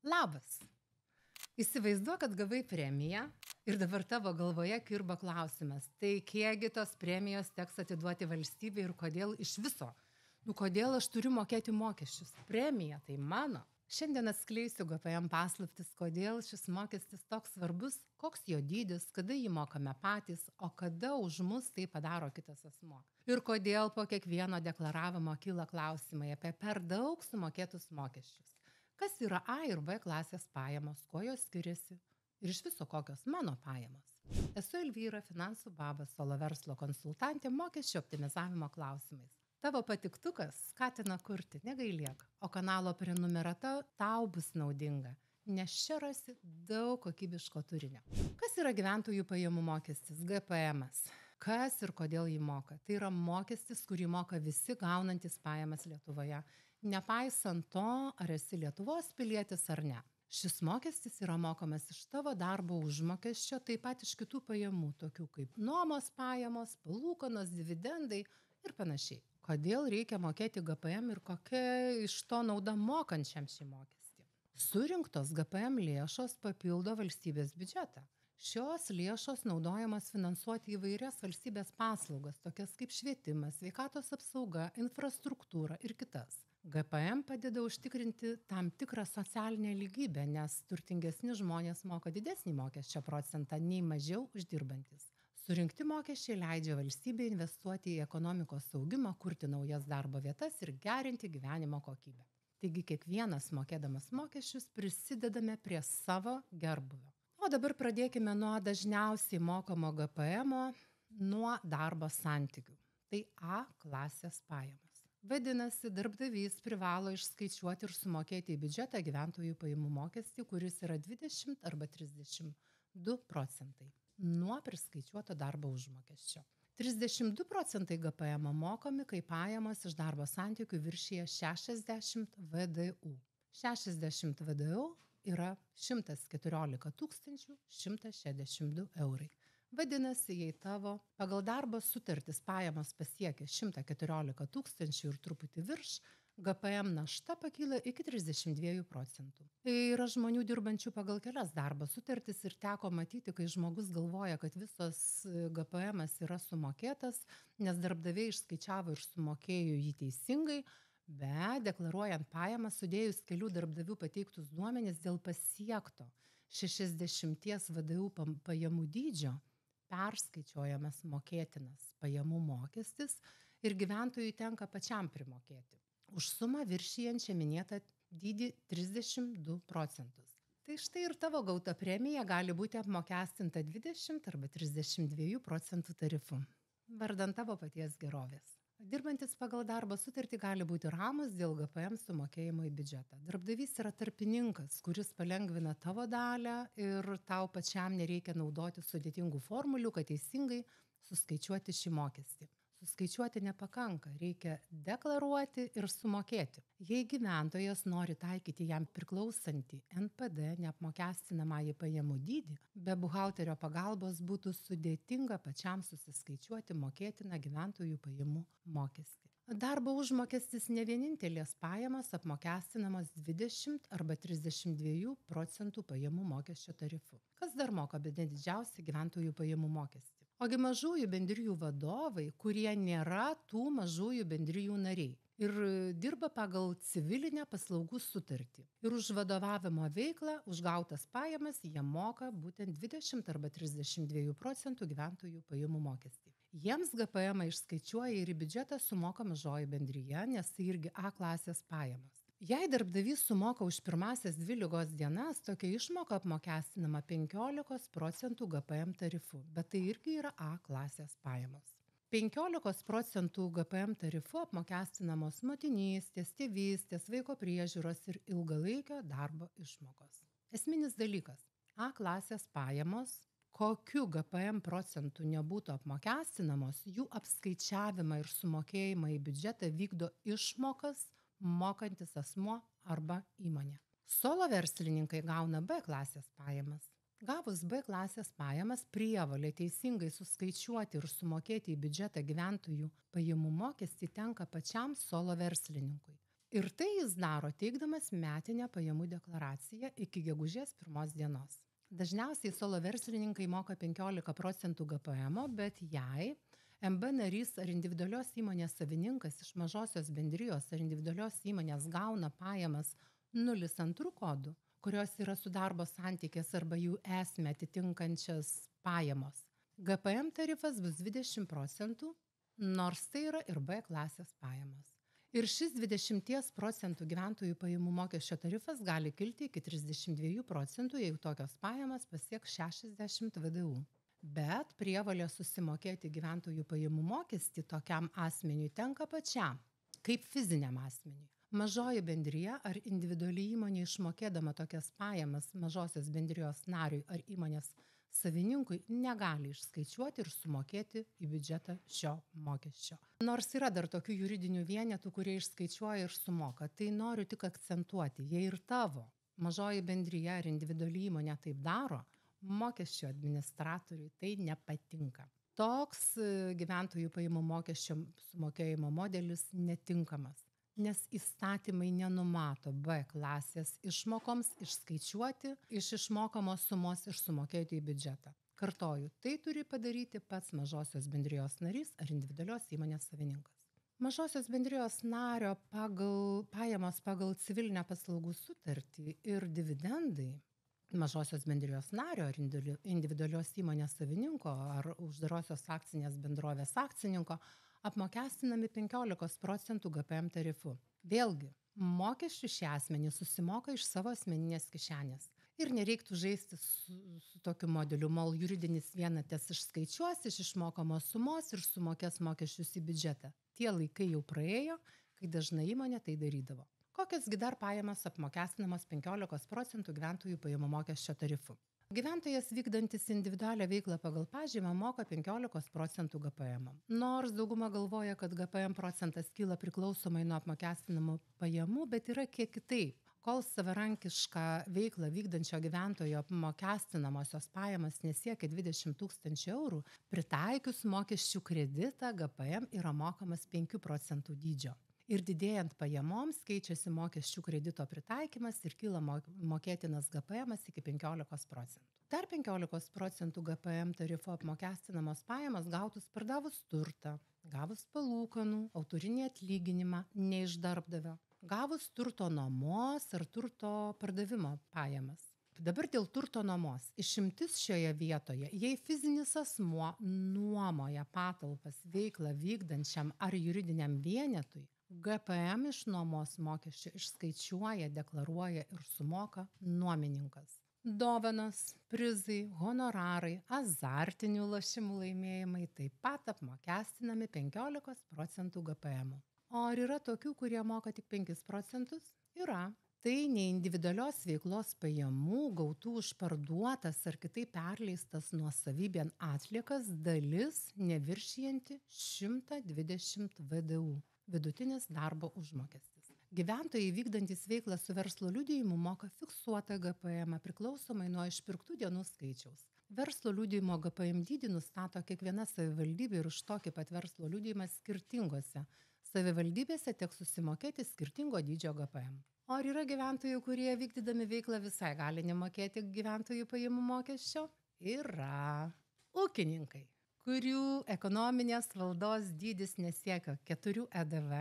Labas. Įsivaizduok, kad gavai premiją ir dabar tavo galvoje kirba klausimas. Tai kiekgi tos premijos teks atiduoti valstybei ir kodėl iš viso? Kodėl aš turiu mokėti mokesčius? Premija tai mano. Šiandien atskleisiu GPM paslaptis, kodėl šis mokestis toks svarbus, koks jo dydis, kada jį mokame patys, o kada už mus tai padaro kitas asmuo. Ir kodėl po kiekvieno deklaravimo kyla klausimai apie per daug sumokėtus mokesčius. Kas yra A ir B klasės pajamos, kuo jos skiriasi ir iš viso kokios mano pajamos. Esu Elvyra, finansų babas, solo verslo konsultantė mokesčių optimizavimo klausimais. Tavo patiktukas skatina kurti, negailėk, o kanalo prenumerata tau bus naudinga, nes čia rasi daug kokybiško turinio. Kas yra gyventojų pajamų mokestis, GPM-as? Kas ir kodėl jį moka? Tai yra mokestis, kurį moka visi gaunantis pajamas Lietuvoje, nepaisant to, ar esi Lietuvos pilietis ar ne. Šis mokestis yra mokamas iš tavo darbo užmokesčio, taip pat iš kitų pajamų, tokių kaip nuomos pajamos, palūkanos, dividendai ir panašiai. Kodėl reikia mokėti GPM ir kokia iš to nauda mokančiam šį mokestį? Surinktos GPM lėšos papildo valstybės biudžetą. Šios lėšos naudojamos finansuoti įvairias valstybės paslaugas, tokias kaip švietimas, sveikatos apsauga, infrastruktūra ir kitas. GPM padeda užtikrinti tam tikrą socialinę lygybę, nes turtingesni žmonės moka didesnį mokesčio procentą nei mažiau uždirbantis. Surinkti mokesčiai leidžia valstybei investuoti į ekonomikos augimą, kurti naujas darbo vietas ir gerinti gyvenimo kokybę. Taigi kiekvienas mokėdamas mokesčius prisidedame prie savo gerbūvio. O dabar pradėkime nuo dažniausiai mokamo GPM-o, nuo darbo santykių. Tai A klasės pajamos. Vadinasi, darbdavys privalo išskaičiuoti ir sumokėti į biudžetą gyventojų pajamų mokestį, kuris yra 20 arba 32 procentai nuo priskaičiuoto darbo užmokesčio. 32 procentai GPM mokami, kai pajamos iš darbo santykių viršyje 60 VDU. 60 VDU yra 114 162 eurai. Vadinasi, jei tavo pagal darbo sutartis pajamos pasiekia 114 tūkstančių ir truputį virš, GPM našta pakyla iki 32 procentų. Yra žmonių dirbančių pagal kelias darbo sutartis ir teko matyti, kai žmogus galvoja, kad visos GPM-as yra sumokėtas, nes darbdaviai išskaičiavo ir sumokėjo jį teisingai, bet deklaruojant pajamas, sudėjus kelių darbdavių pateiktus duomenis dėl pasiekto 60 VDU pajamų dydžio, perskaičiuojamas mokėtinas pajamų mokestis ir gyventojui tenka pačiam primokėti. Už sumą viršijančią minėtą dydį 32 procentus. Tai štai ir tavo gauta premija gali būti apmokestinta 20 arba 32 procentų tarifu, vardan tavo paties gerovės. Dirbantis pagal darbo sutartį gali būti ramus dėl GPM sumokėjimo į biudžetą. Darbdavys yra tarpininkas, kuris palengvina tavo dalę ir tau pačiam nereikia naudoti sudėtingų formulių, kad teisingai suskaičiuoti šį mokestį. Suskaičiuoti nepakanka, reikia deklaruoti ir sumokėti. Jei gyventojas nori taikyti jam priklausantį NPD neapmokestinamąjį pajamų dydį, be buhalterio pagalbos būtų sudėtinga pačiam susiskaičiuoti mokėtiną gyventojų pajamų mokestį. Darbo užmokestis ne vienintelės pajamos apmokestinamos 20 arba 32 procentų pajamų mokesčio tarifu. Kas dar moka bene didžiausią gyventojų pajamų mokestį? Ogi mažųjų bendrijų vadovai, kurie nėra tų mažųjų bendrijų nariai ir dirba pagal civilinę paslaugų sutartį. Ir už vadovavimo veiklą, už gautas pajamas, jie moka būtent 20 arba 32 procentų gyventojų pajamų mokestį. Jiems GPM išskaičiuoja ir į biudžetą sumoka mažoji bendryje, nes tai irgi A klasės pajamos. Jei darbdavys sumoka už pirmasias 2 ligos dienas, tokia išmoka apmokestinama 15 procentų GPM tarifu, bet tai irgi yra A klasės pajamos. 15 procentų GPM tarifu apmokestinamos motinystės, tėvystės, vaiko priežiūros ir ilgalaikio darbo išmokos. Esminis dalykas – A klasės pajamos, kokiu GPM procentų nebūtų apmokestinamos, jų apskaičiavimą ir sumokėjimą į biudžetą vykdo išmokas mokantis asmuo arba įmonė. Solo verslininkai gauna B klasės pajamas. Gavus B klasės pajamas prievolė teisingai suskaičiuoti ir sumokėti į biudžetą gyventojų pajamų mokestį tenka pačiam solo verslininkui. Ir tai jis daro teikdamas metinę pajamų deklaraciją iki gegužės 1 dienos. Dažniausiai solo verslininkai moka 15% GPM, bet jei MB narys ar individualios įmonės savininkas iš mažosios bendrijos ar individualios įmonės gauna pajamas 0,2 kodų, kurios yra su darbo santykės arba jų esmę atitinkančias pajamos, GPM tarifas bus 20%, nors tai yra ir B klasės pajamos. Ir šis 20% gyventojų pajamų mokesčio tarifas gali kilti iki 32%, jeigu tokios pajamos pasieks 60 VDU. Bet prievolė susimokėti gyventojų pajamų mokestį tokiam asmeniui tenka pačiam, kaip fiziniam asmeniui. Mažoji bendrija ar individuali įmonė išmokėdama tokias pajamas mažosios bendrijos nariui ar įmonės savininkui negali išskaičiuoti ir sumokėti į biudžetą šio mokesčio. Nors yra dar tokių juridinių vienetų, kurie išskaičiuoja ir sumoka, tai noriu tik akcentuoti, jei ir tavo mažoji bendrija ar individuali įmonė taip daro, mokesčio administratoriui tai nepatinka. Toks gyventojų pajamų mokesčio sumokėjimo modelis netinkamas, nes įstatymai nenumato B klasės išmokoms išskaičiuoti iš išmokamos sumos ir sumokėti į biudžetą. Kartoju, tai turi padaryti pats mažosios bendrijos narys ar individualios įmonės savininkas. Mažosios bendrijos nario pajamos pagal civilinę paslaugų sutartį ir dividendai mažosios bendrijos nario ar individualios įmonės savininko ar uždarosios akcinės bendrovės akcininko apmokestinami 15% GPM tarifu. Vėlgi, mokesčių šie asmenys susimoka iš savo asmeninės kišenės. Ir nereiktų žaisti su tokiu modeliu, mol juridinis vienetas išskaičiuos iš išmokamos sumos ir sumokės mokesčius į biudžetą. Tie laikai jau praėjo, kai dažnai įmonė tai darydavo. Kokiasgi dar pajamas apmokestinamos 15% gyventojų pajamų mokesčio tarifu? Gyventojas vykdantis individualią veiklą pagal pažymą moka 15% GPM. Nors dauguma galvoja, kad GPM procentas kyla priklausomai nuo apmokestinamų pajamų, bet yra kiek kitaip. Kol savarankišką veiklą vykdančio gyventojo apmokestinamosios pajamas nesiekia 20 000 eurų, pritaikius mokesčių kreditą GPM yra mokamas 5% dydžio. Ir didėjant pajamoms keičiasi mokesčių kredito pritaikymas ir kyla mokėtinas GPM iki 15%. Dar 15% GPM tarifo apmokestinamos pajamas gautus pardavus turtą, gavus palūkanų, autorinį atlyginimą ne iš darbdavio, gavus turto nuomos ar turto pardavimo pajamas. Dabar dėl turto nuomos. Išimtis šioje vietoje, jei fizinis asmuo nuomoja patalpas veiklą vykdančiam ar juridiniam vienetui, GPM iš nuomos mokesčio išskaičiuoja, deklaruoja ir sumoka nuomininkas. Dovanos, prizai, honorarai, azartinių lošimų laimėjimai taip pat apmokestinami 15% GPM. O ar yra tokių, kurie moka tik 5%? Yra. Tai ne individualios veiklos pajamų gautų už parduotas ar kitaip perleistas nuosavybėn atliekas dalis neviršijanti 120 VDU. Vidutinis darbo užmokestis. Gyventojai vykdantys veiklą su verslo liudijimu moka fiksuotą GPM priklausomai nuo išpirktų dienų skaičiaus. Verslo liudijimo GPM dydį nustato kiekviena savivaldybė ir už tokį pat verslo liudijimą skirtingose savivaldybėse teks susimokėti skirtingo dydžio GPM. O ar yra gyventojų, kurie vykdydami veiklą visai gali nemokėti gyventojų pajamų mokesčio? Yra. Ūkininkai, kurių ekonominės valdos dydis nesiekia 4 EDV,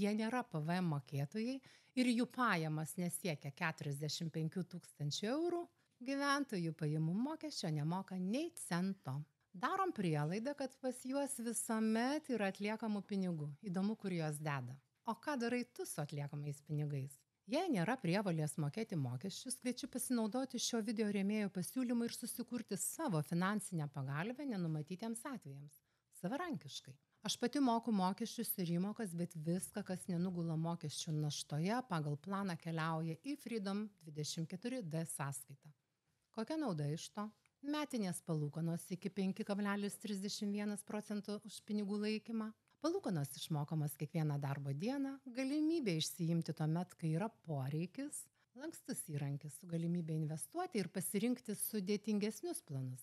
jie nėra PVM mokėtojai ir jų pajamas nesiekia 45 000 eurų, gyventojų pajamų mokesčio nemoka nei cento. Darom prielaidą, kad pas juos visuomet yra atliekamų pinigų. Įdomu, kur juos deda. O ką darai tu su atliekamais pinigais? Jei nėra prievolės mokėti mokesčius, kviečiu pasinaudoti šio video rėmėjo pasiūlymu ir susikurti savo finansinę pagalbę nenumatytiems atvejams. Savarankiškai. Aš pati moku mokesčius ir įmokas, bet viską, kas nenugula mokesčių naštoje, pagal planą keliauja į Freedom 24D sąskaitą. Kokia nauda iš to? Metinės palūkanos iki 5,31% už pinigų laikymą. Palūkanos išmokamos kiekvieną darbo dieną, galimybė išsiimti tuomet, kai yra poreikis, lankstus įrankis su galimybė investuoti ir pasirinkti sudėtingesnius planus.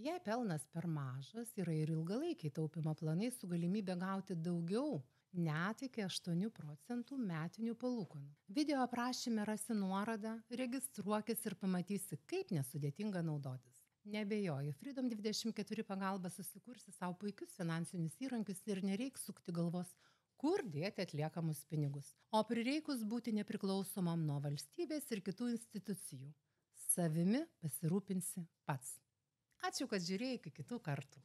Jei pelnas per mažas, yra ir ilgalaikiai taupimo planai su galimybė gauti daugiau net iki 8% metinių palūkanų. Video aprašyme rasi nuorodą, registruokis ir pamatysi, kaip nesudėtinga naudotis. Nebejoju, Freedom24 pagalba susikursi savo puikius finansinius įrankius ir nereiks sukti galvos, kur dėti atliekamus pinigus, o prireikus būti nepriklausomam nuo valstybės ir kitų institucijų. Savimi pasirūpinsi pats. Ačiū, kad žiūrėjai, iki kitų kartų.